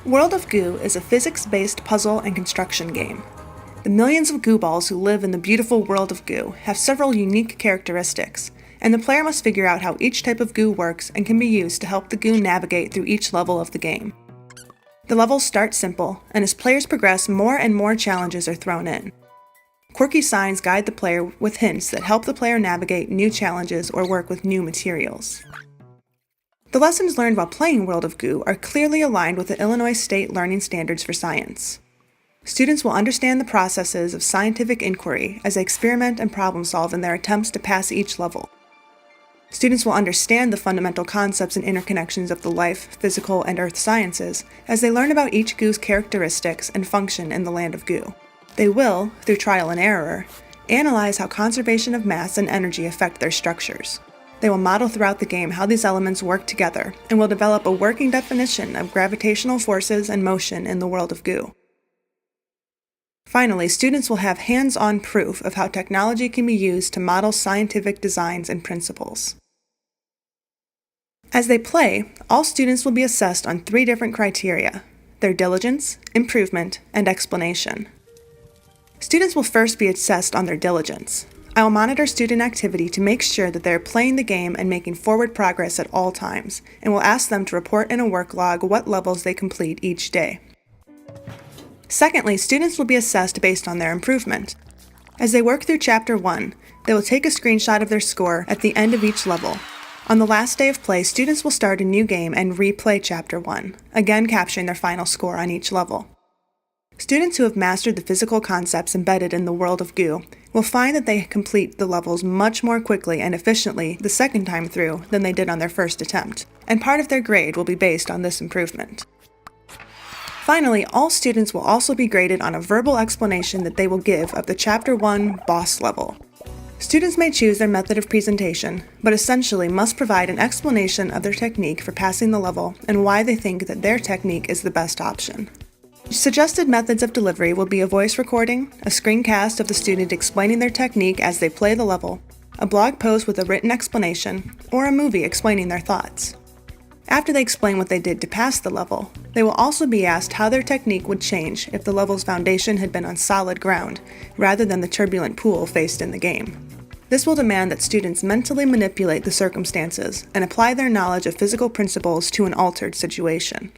World of Goo is a physics-based puzzle and construction game. The millions of Goo balls who live in the beautiful world of Goo have several unique characteristics, and the player must figure out how each type of Goo works and can be used to help the Goo navigate through each level of the game. The levels start simple, and as players progress, more and more challenges are thrown in. Quirky signs guide the player with hints that help the player navigate new challenges or work with new materials. The lessons learned while playing World of Goo are clearly aligned with the Illinois State Learning Standards for Science. Students will understand the processes of scientific inquiry as they experiment and problem solve in their attempts to pass each level. Students will understand the fundamental concepts and interconnections of the life, physical, and earth sciences as they learn about each Goo's characteristics and function in the land of Goo. They will, through trial and error, analyze how conservation of mass and energy affect their structures. They will model throughout the game how these elements work together and will develop a working definition of gravitational forces and motion in the world of Goo. Finally, students will have hands-on proof of how technology can be used to model scientific designs and principles. As they play, all students will be assessed on 3 different criteria: their diligence, improvement, and explanation. Students will first be assessed on their diligence. I will monitor student activity to make sure that they are playing the game and making forward progress at all times, and will ask them to report in a work log what levels they complete each day. Secondly, students will be assessed based on their improvement. As they work through Chapter 1, they will take a screenshot of their score at the end of each level. On the last day of play, students will start a new game and replay Chapter 1, again capturing their final score on each level. Students who have mastered the physical concepts embedded in the world of Goo will find that they complete the levels much more quickly and efficiently the second time through than they did on their first attempt, and part of their grade will be based on this improvement. Finally, all students will also be graded on a verbal explanation that they will give of the Chapter 1 boss level. Students may choose their method of presentation, but essentially must provide an explanation of their technique for passing the level and why they think that their technique is the best option. Suggested methods of delivery will be a voice recording, a screencast of the student explaining their technique as they play the level, a blog post with a written explanation, or a movie explaining their thoughts. After they explain what they did to pass the level, they will also be asked how their technique would change if the level's foundation had been on solid ground, rather than the turbulent pool faced in the game. This will demand that students mentally manipulate the circumstances and apply their knowledge of physical principles to an altered situation.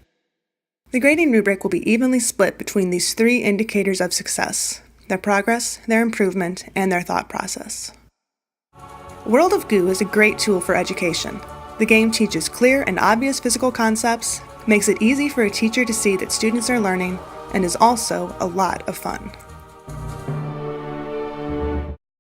The grading rubric will be evenly split between these 3 indicators of success: their progress, their improvement, and their thought process. World of Goo is a great tool for education. The game teaches clear and obvious physical concepts, makes it easy for a teacher to see that students are learning, and is also a lot of fun.